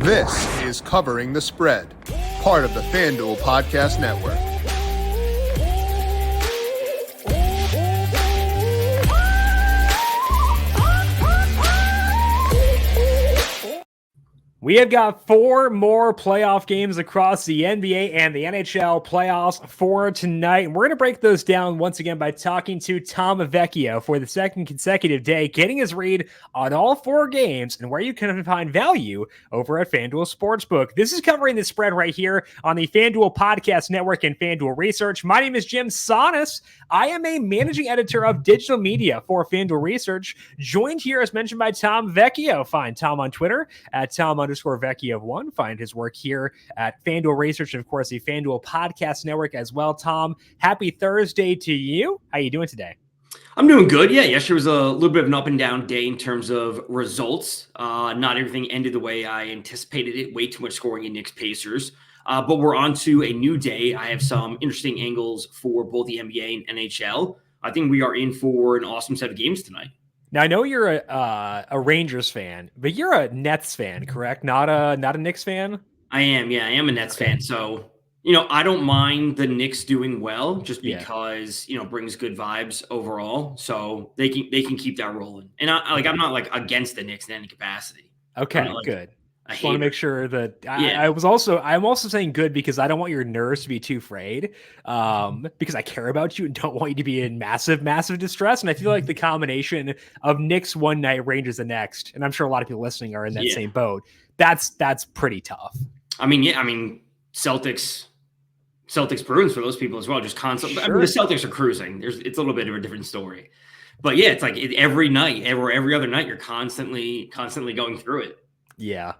This is Covering the Spread, part of the FanDuel Podcast Network. We have got 4 more playoff games across the NBA and the NHL playoffs for tonight. And we're going to break those down once again by talking to Tom Vecchio for the second consecutive day, getting his read on all 4 games and where you can find value over at FanDuel Sportsbook. This is Covering the Spread right here on the FanDuel Podcast Network and FanDuel Research. My name is Jim Sonis. I am a managing editor of digital media for FanDuel Research, joined here as mentioned by Tom Vecchio. Find Tom on Twitter at Tom_Vecchio1. Find his work here at FanDuel Research and, of course, the FanDuel Podcast Network as well. Tom, happy Thursday to you. How you doing today? I'm doing good. Yeah, yesterday was a little bit of an up and down day in terms of results. Not everything ended the way I anticipated it. Way too much scoring in Knicks Pacers. But we're on to a new day. I have some interesting angles for both the NBA and NHL. I think we are in for an awesome set of games tonight. Now, I know you're a Rangers fan, but you're a Nets fan, correct? Not a Knicks fan? I am. Yeah, I am a Nets fan. So, I don't mind the Knicks doing well just because, it brings good vibes overall. So they can keep that rolling. And I'm not against the Knicks in any capacity. Okay, good. I just want to make sure that I'm also saying good because I don't want your nerves to be too frayed, because I care about you and don't want you to be in massive, massive distress. And I feel like the combination of Knicks one night, Rangers the next, and I'm sure a lot of people listening are in that same boat. That's pretty tough. Celtics Bruins for those people as well. Just constantly. Sure. The Celtics are cruising. It's a little bit of a different story, but yeah, it's like every night, every other night, you're constantly going through it. Yeah.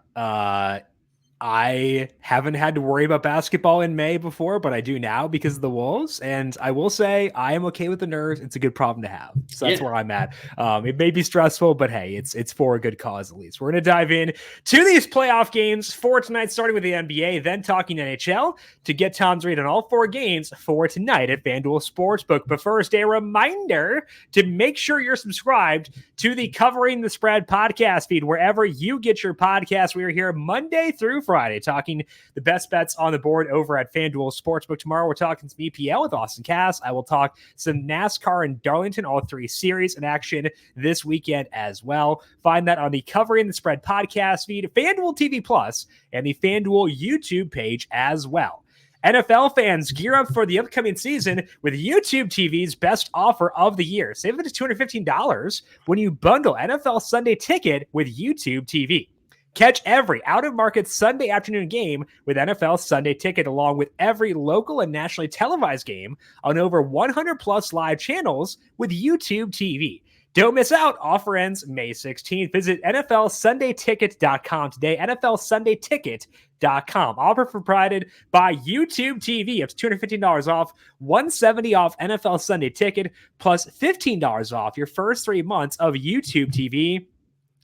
I haven't had to worry about basketball in May before, but I do now because of the Wolves. And I will say I am okay with the nerves. It's a good problem to have. So that's where I'm at. It may be stressful, but hey, it's for a good cause at least. We're going to dive in to these playoff games for tonight, starting with the NBA, then talking NHL to get Tom's read on all 4 games for tonight at FanDuel Sportsbook. But first, a reminder to make sure you're subscribed to the Covering the Spread podcast feed wherever you get your podcast. We are here Monday through Friday talking the best bets on the board over at FanDuel Sportsbook. Tomorrow we're talking some EPL with Austin Cass. I will talk some NASCAR in Darlington, all 3 series in action this weekend as well. Find that on the Covering the Spread podcast feed, FanDuel TV Plus, and the FanDuel YouTube page as well. NFL fans, gear up for the upcoming season with YouTube TV's best offer of the year. Save up to $215 when you bundle NFL Sunday Ticket with YouTube TV. Catch every out-of-market Sunday afternoon game with NFL Sunday Ticket, along with every local and nationally televised game on over 100-plus live channels with YouTube TV. Don't miss out. Offer ends May 16th. Visit NFLSundayTicket.com today. NFLSundayTicket.com. Offer provided by YouTube TV. Up to $215 off, $170 off NFL Sunday Ticket, plus $15 off your first 3 months of YouTube TV.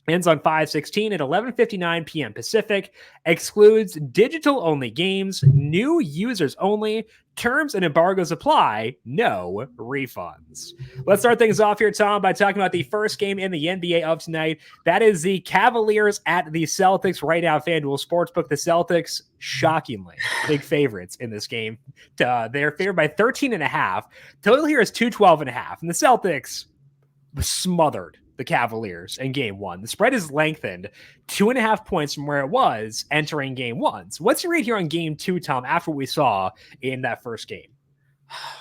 Ends on 5/16 at 11:59 p.m. Pacific. Excludes digital-only games. New users only. Terms and embargoes apply. No refunds. Let's start things off here, Tom, by talking about the first game in the NBA of tonight. That is the Cavaliers at the Celtics. Right now, FanDuel Sportsbook. The Celtics, shockingly, big favorites in this game. They're favored by 13.5. Total here is 212.5. And the Celtics smothered the Cavaliers in game 1. The spread is lengthened 2.5 points from where it was entering game 1. So what's your read here on game 2, Tom, after what we saw in that first game?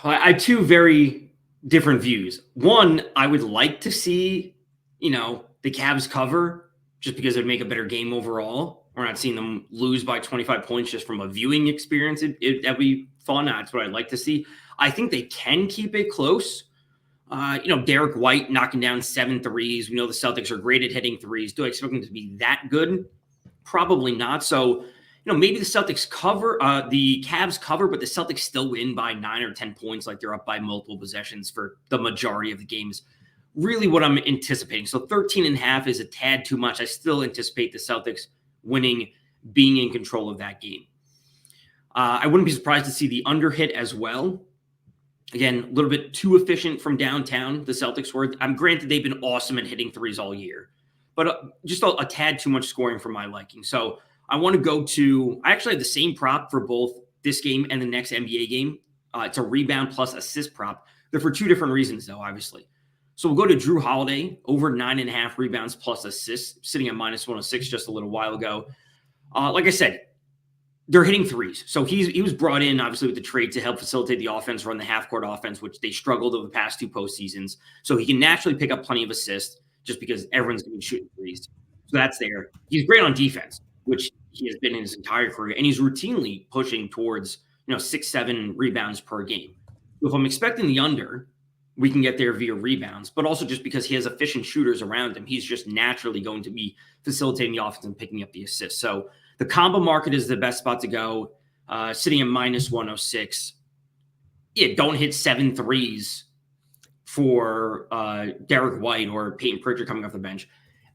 I have 2 very different views. One, I would like to see, the Cavs cover just because it would make a better game overall. We're not seeing them lose by 25 points just from a viewing experience. That'd be fun. That's what I'd like to see. I think they can keep it close. Derek White knocking down 7 threes. We know the Celtics are great at hitting threes. Do I expect them to be that good? Probably not. So, maybe the Celtics cover, the Cavs cover, but the Celtics still win by 9 or 10 points, like they're up by multiple possessions for the majority of the games. Really what I'm anticipating. So 13.5 is a tad too much. I still anticipate the Celtics winning, being in control of that game. I wouldn't be surprised to see the under hit as well. Again, a little bit too efficient from downtown, the Celtics were. I'm granted they've been awesome at hitting threes all year, but just a tad too much scoring for my liking. So I want to go to, I actually have the same prop for both this game and the next NBA game. It's a rebound plus assist prop. They're for two different reasons, though, obviously. So we'll go to Drew Holiday, over 9.5 rebounds plus assists, sitting at minus 106 just a little while ago. Like I said, they're hitting threes. So he was brought in, obviously, with the trade to help facilitate the offense, run the half-court offense, which they struggled over the past two postseasons. So he can naturally pick up plenty of assists just because everyone's going to be shooting threes. So that's there. He's great on defense, which he has been in his entire career, and he's routinely pushing towards 6-7 rebounds per game. So if I'm expecting the under, we can get there via rebounds, but also just because he has efficient shooters around him, he's just naturally going to be facilitating the offense and picking up the assists. So the combo market is the best spot to go, sitting at minus 106. Yeah, don't hit 7 threes for Derek White or Peyton Pritchard coming off the bench.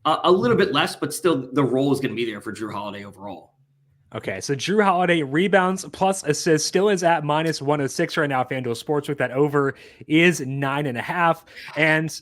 A little bit less, but still the role is going to be there for Drew Holiday overall. Okay, so Drew Holiday rebounds plus assists still is at minus 106 right now at FanDuel Sportsbook. That over is 9.5. And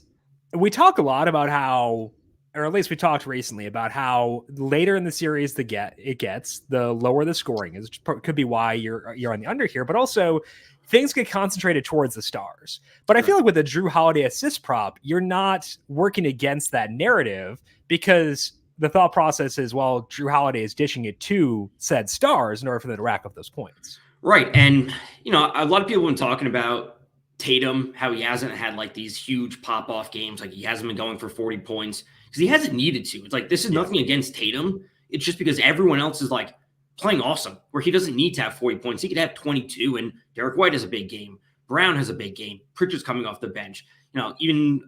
we talk a lot about how, or at least we talked recently about how later in the series it gets, the lower the scoring is. Could be why you're on the under here, but also things get concentrated towards the stars. But I feel like with the Drew Holiday assist prop, you're not working against that narrative because the thought process is, well, Drew Holiday is dishing it to said stars in order for them to rack up those points. Right. And, a lot of people have been talking about Tatum, how he hasn't had like these huge pop-off games. Like he hasn't been going for 40 points because he hasn't needed to. It's like, this is nothing against Tatum. It's just because everyone else is like playing awesome where he doesn't need to have 40 points. He could have 22, and Derek White has a big game. Brown has a big game. Pritchard's coming off the bench. Even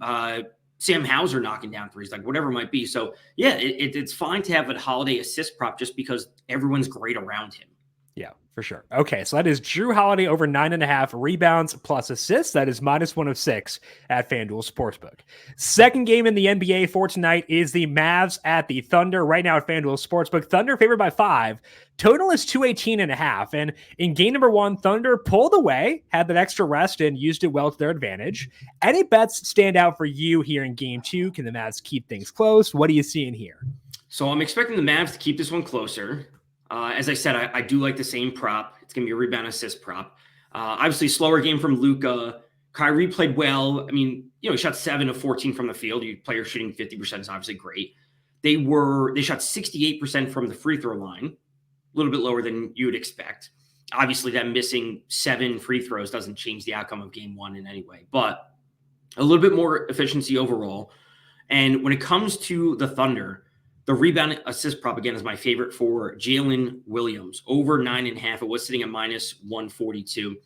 Sam Hauser knocking down threes, like whatever it might be. So yeah, it's fine to have a Holiday assist prop just because everyone's great around him. Yeah, for sure. Okay, so that is Drew Holiday over 9.5 rebounds plus assists. That is minus 106 at FanDuel Sportsbook. Second game in the NBA for tonight is the Mavs at the Thunder. Right now at FanDuel Sportsbook, Thunder favored by 5. Total is 218.5. And in game number 1, Thunder pulled away, had that extra rest, and used it well to their advantage. Any bets stand out for you here in game 2? Can the Mavs keep things close? What are you seeing here? So I'm expecting the Mavs to keep this one closer. As I said, I do like the same prop. It's going to be a rebound assist prop. Obviously, slower game from Luka. Kyrie played well. I mean, he shot 7 of 14 from the field. Players shooting 50% is obviously great. They shot 68% from the free throw line, a little bit lower than you would expect. Obviously, that missing 7 free throws doesn't change the outcome of game 1 in any way, but a little bit more efficiency overall. And when it comes to the Thunder, the rebound assist prop, again, is my favorite for Jalen Williams. Over 9.5. It was sitting at minus 142.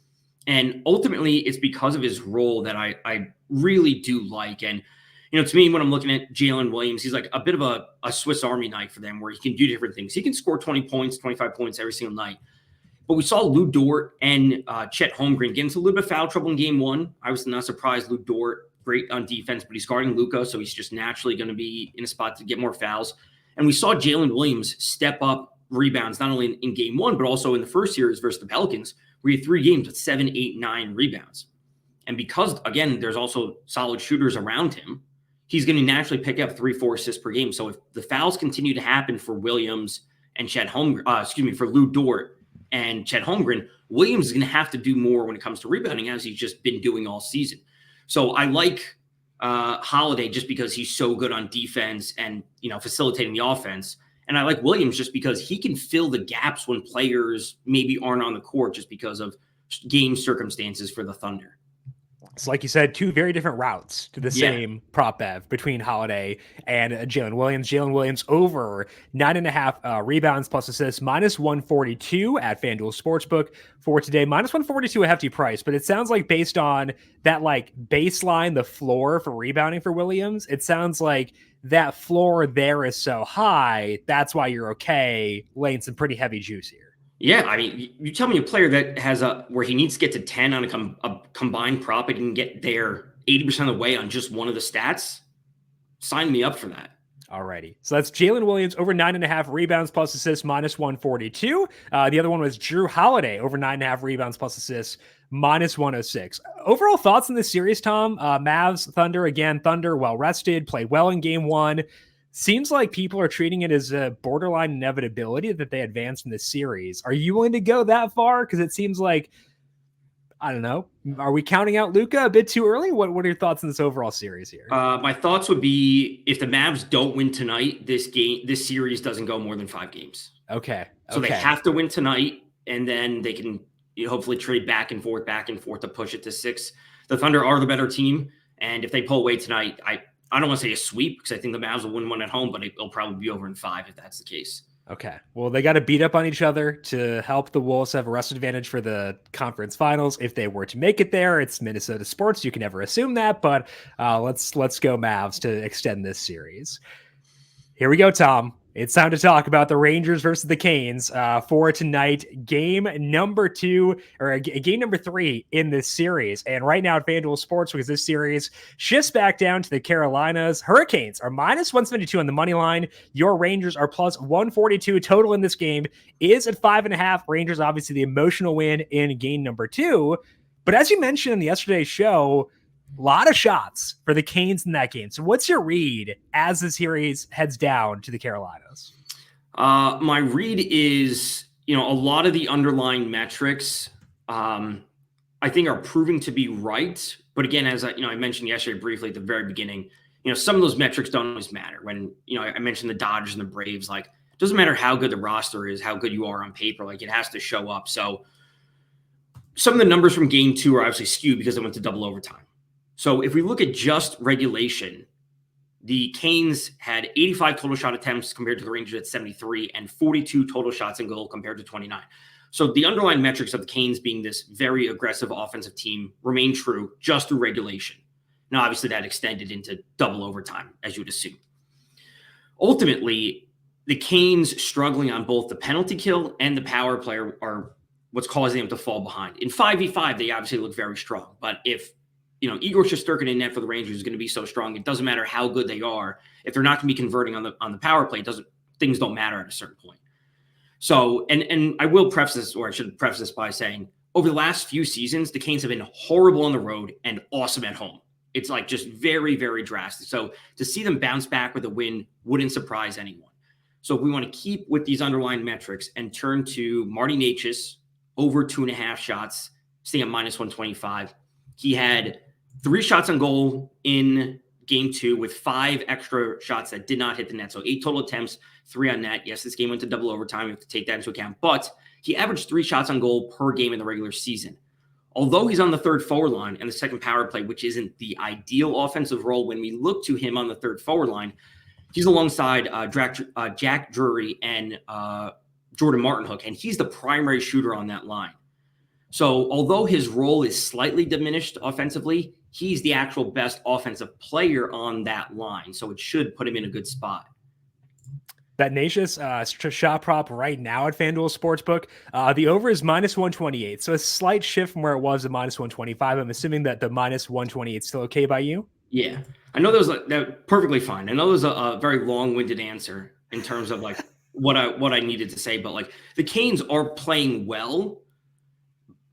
And ultimately, it's because of his role that I really do like. And, to me, when I'm looking at Jalen Williams, he's like a bit of a Swiss Army knife for them where he can do different things. He can score 20 points, 25 points every single night. But we saw Lou Dort and Chet Holmgren get into a little bit of foul trouble in game 1. I was not surprised. Lou Dort, great on defense, but he's guarding Luka, so he's just naturally going to be in a spot to get more fouls. And we saw Jalen Williams step up rebounds, not only in game 1, but also in the first series versus the Pelicans, where he had 3 games with 7, 8, 9 rebounds. And because, again, there's also solid shooters around him, he's going to naturally pick up 3-4 assists per game. So if the fouls continue to happen for Williams and Chet Holmgren, for Lou Dort and Chet Holmgren, Williams is going to have to do more when it comes to rebounding, as he's just been doing all season. So I like Holiday just because he's so good on defense and facilitating the offense, and I like Williams just because he can fill the gaps when players maybe aren't on the court just because of game circumstances for the Thunder. It's like you said, 2 very different routes to the same prop bet between Holiday and Jalen Williams. Jalen Williams over 9.5 rebounds plus assists, minus 142 at FanDuel Sportsbook for today. Minus 142, a hefty price, but it sounds like based on that like baseline, the floor for rebounding for Williams, it sounds like that floor there is so high. That's why you're okay laying some pretty heavy juice here. Yeah, I mean, you tell me a player that has where he needs to get to 10 on a combined prop and can get there 80% of the way on just one of the stats. Sign me up for that. Alrighty. So that's Jalen Williams over 9.5 rebounds plus assists, minus 142. The other one was Drew Holiday over 9.5 rebounds plus assists, minus 106. Overall thoughts on this series, Tom? Mavs, Thunder, again, Thunder well rested, played well in game 1. Seems like people are treating it as a borderline inevitability that they advance in this series. Are you willing to go that far? Because it seems like, I don't know. Are we counting out Luka a bit too early? What are your thoughts on this overall series here? My thoughts would be if the Mavs don't win tonight, this series doesn't go more than 5 games. Okay. So they have to win tonight, and then they can hopefully trade back and forth to push it to 6. The Thunder are the better team, and if they pull away tonight, I don't want to say a sweep because I think the Mavs will win one at home, but it'll probably be over in 5 if that's the case. Okay. Well, they got to beat up on each other to help the Wolves have a rest advantage for the conference finals. If they were to make it there, it's Minnesota sports. You can never assume that, but let's go Mavs to extend this series. Here we go, Tom. It's time to talk about the Rangers versus the Canes for tonight, game number 3 in this series. And right now at FanDuel Sportsbook, because this series shifts back down to the Carolinas. Hurricanes are minus 172 on the money line. Your Rangers are plus 142. Total in this game is at 5.5. Rangers, obviously the emotional win in game number 2. But as you mentioned in yesterday's show, a lot of shots for the Canes in that game. So what's your read as the series heads down to the Carolinas? My read is, a lot of the underlying metrics, I think are proving to be right. But again, as I mentioned yesterday briefly at the very beginning, some of those metrics don't always matter. When, I mentioned the Dodgers and the Braves, like, it doesn't matter how good the roster is, how good you are on paper, like, it has to show up. So some of the numbers from game 2 are obviously skewed because they went to double overtime. So if we look at just regulation, the Canes had 85 total shot attempts compared to the Rangers at 73 and 42 total shots in goal compared to 29. So the underlying metrics of the Canes being this very aggressive offensive team remain true just through regulation. Now, obviously that extended into double overtime, as you would assume. Ultimately, the Canes struggling on both the penalty kill and the power play are what's causing them to fall behind. In 5v5, they obviously look very strong, but if Igor Shesterkin in net for the Rangers is going to be so strong. It doesn't matter how good they are. If they're not going to be converting on the power play, things don't matter at a certain point. So, and I will preface this, or I should preface this by saying, over the last few seasons, the Canes have been horrible on the road and awesome at home. It's like just very, very drastic. So to see them bounce back with a win wouldn't surprise anyone. So if we want to keep with these underlying metrics and turn to Marty Necas, over 2.5 shots, staying at minus 125. He had 3 shots on goal in game 2 with 5 extra shots that did not hit the net. So 8 total attempts, 3 on net. Yes, this game went to double overtime. We have to take that into account. But he averaged 3 shots on goal per game in the regular season. Although he's on the third forward line and the second power play, which isn't the ideal offensive role, when we look to him on the third forward line, he's alongside Jack Drury and Jordan Martinhook, and he's the primary shooter on that line. So although his role is slightly diminished offensively, he's the actual best offensive player on that line. So it should put him in a good spot. That Necas shot prop right now at FanDuel Sportsbook, the over is minus 128. So a slight shift from where it was at minus 125. I'm assuming that the minus 128 is still okay by you? Yeah. I know that perfectly fine. I know there's a very long-winded answer in terms of like what I needed to say, but like the Canes are playing well,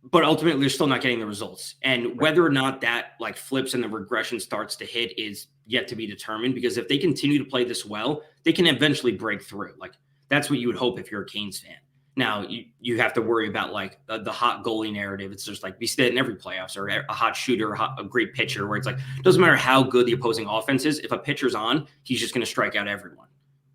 but ultimately they're still not getting the results. And whether or not that like flips and the regression starts to hit is yet to be determined, because if they continue to play this well, they can eventually break through. Like that's what you would hope if you're a Canes fan. Now you have to worry about like the hot goalie narrative. It's just like we see that in every playoffs, or a hot shooter, a great pitcher, where it's like, it doesn't matter how good the opposing offense is. If a pitcher's on, he's just going to strike out everyone.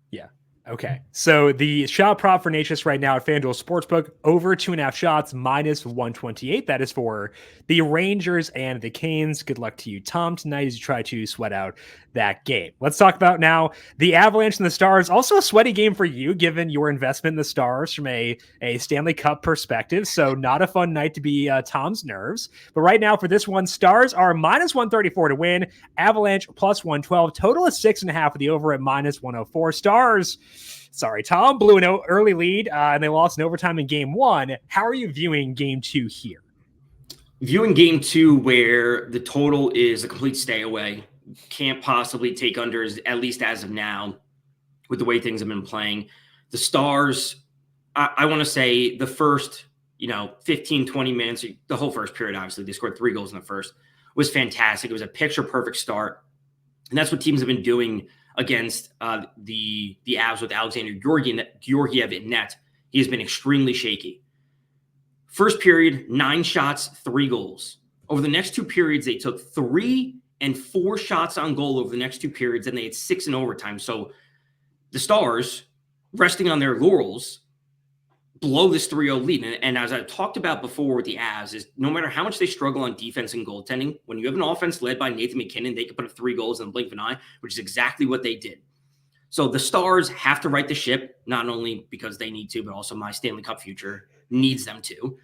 Yeah. Okay, so the shot prop for Necas right now at FanDuel Sportsbook, over 2.5 shots, minus 128. That is for the Rangers and the Canes. Good luck to you, Tom, tonight as you try to sweat out that game. Let's talk about now the Avalanche and the Stars. Also a sweaty game for you, given your investment in the Stars from a Stanley Cup perspective. So not a fun night to be Tom's nerves. But right now for this one, Stars are minus 134 to win. Avalanche plus 112. Total is 6.5 with the over at minus 104. Stars, sorry, Tom, blew an early lead and they lost in overtime in game 1. How are you viewing game 2 here? Viewing game 2 where the total is a complete stay away. Can't possibly take unders, at least as of now, with the way things have been playing. The Stars, I want to say the first, 15, 20 minutes, the whole first period, obviously, they scored 3 goals in the first, was fantastic. It was a picture-perfect start. And that's what teams have been doing against the Avs with Alexander Georgiev in net. He has been extremely shaky. First period, 9 shots, 3 goals. Over the next 2 periods, they took 3 and 4 shots on goal over the next 2 periods, and they had 6 in overtime. So the Stars, resting on their laurels, blow this 3-0 lead. And as I've talked about before with the Avs, is no matter how much they struggle on defense and goaltending, when you have an offense led by Nathan MacKinnon, they can put up 3 goals in the blink of an eye, which is exactly what they did. So the Stars have to right the ship, not only because they need to, but also my Stanley Cup future needs them to.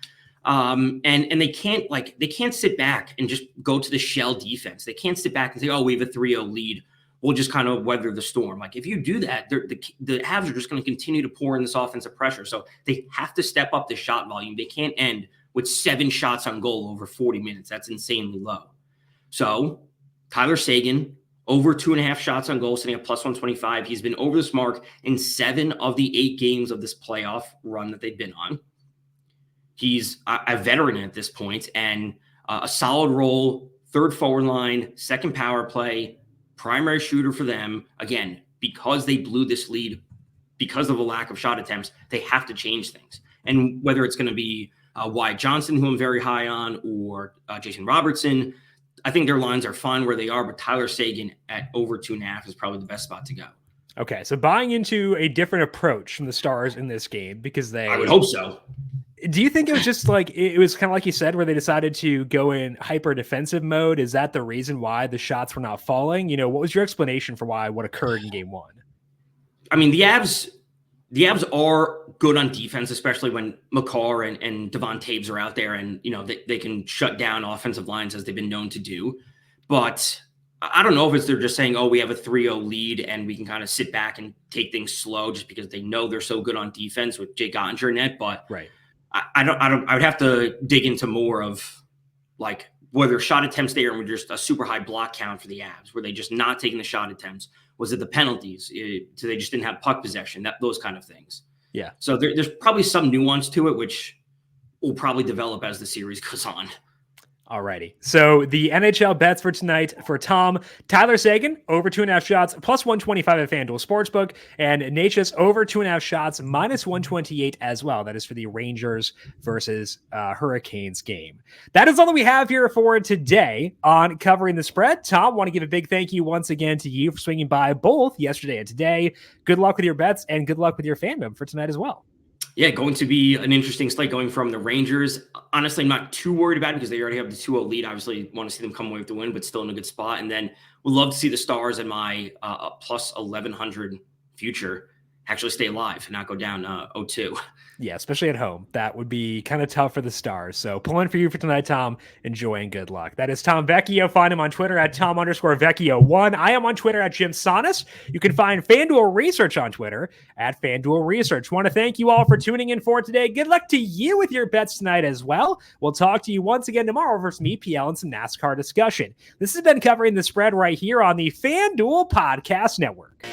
And they can't sit back and just go to the shell defense. They can't sit back and say, oh, we have a 3-0 lead. We'll just kind of weather the storm. Like if you do that, the Avs are just going to continue to pour in this offensive pressure. So they have to step up the shot volume. They can't end with 7 shots on goal over 40 minutes. That's insanely low. So Tyler Seguin, over 2.5 shots on goal, sitting at plus 125. He's been over this mark in 7 of the 8 games of this playoff run that they've been on. He's a veteran at this point and a solid role, third forward line, second power play, primary shooter for them. Again, because they blew this lead, because of a lack of shot attempts, they have to change things. And whether it's going to be Wyatt Johnson, who I'm very high on, or Jason Robertson, I think their lines are fine where they are, but Tyler Seguin at over 2.5 is probably the best spot to go. Okay, so buying into a different approach from the Stars in this game because I would hope so. Do you think it was just like, it was kind of like you said, where they decided to go in hyper defensive mode? Is that the reason why the shots were not falling? What was your explanation for what occurred in game 1? I mean, the Avs are good on defense, especially when Makar and Devon Taves are out there and, they can shut down offensive lines as they've been known to do. But I don't know if they're just saying, oh, we have a 3-0 lead and we can kind of sit back and take things slow just because they know they're so good on defense with Jake Ottinger in net. But right. I would have to dig into more of like whether shot attempts there were just a super high block count for the Avs. Were they just not taking the shot attempts? Was it the penalties? So they just didn't have puck possession, those kind of things. Yeah. So there's probably some nuance to it, which will probably develop as the series goes on. Alrighty. So the NHL bets for tonight for Tom: Tyler Seguin over 2.5 shots, plus 125 at FanDuel Sportsbook, and Natchez over 2.5 shots, minus 128 as well. That is for the Rangers versus Hurricanes game. That is all that we have here for today on Covering the Spread. Tom, want to give a big thank you once again to you for swinging by both yesterday and today. Good luck with your bets and good luck with your fandom for tonight as well. Yeah, going to be an interesting slate going from the Rangers. Honestly, I'm not too worried about it because they already have the 2-0 lead. Obviously, want to see them come away with the win, but still in a good spot. And then would love to see the Stars in my plus 1,100 future actually stay alive and not go down 0-2. Yeah, especially at home. That would be kind of tough for the Stars. So pulling for you for tonight, Tom. Enjoy and good luck. That is Tom Vecchio. Find him on Twitter at Tom_Vecchio1. I am on Twitter at Jim Sonis. You can find FanDuel Research on Twitter at FanDuel Research. Want to thank you all for tuning in for today. Good luck to you with your bets tonight as well. We'll talk to you once again tomorrow for some EPL and some NASCAR discussion. This has been Covering the Spread right here on the FanDuel Podcast Network.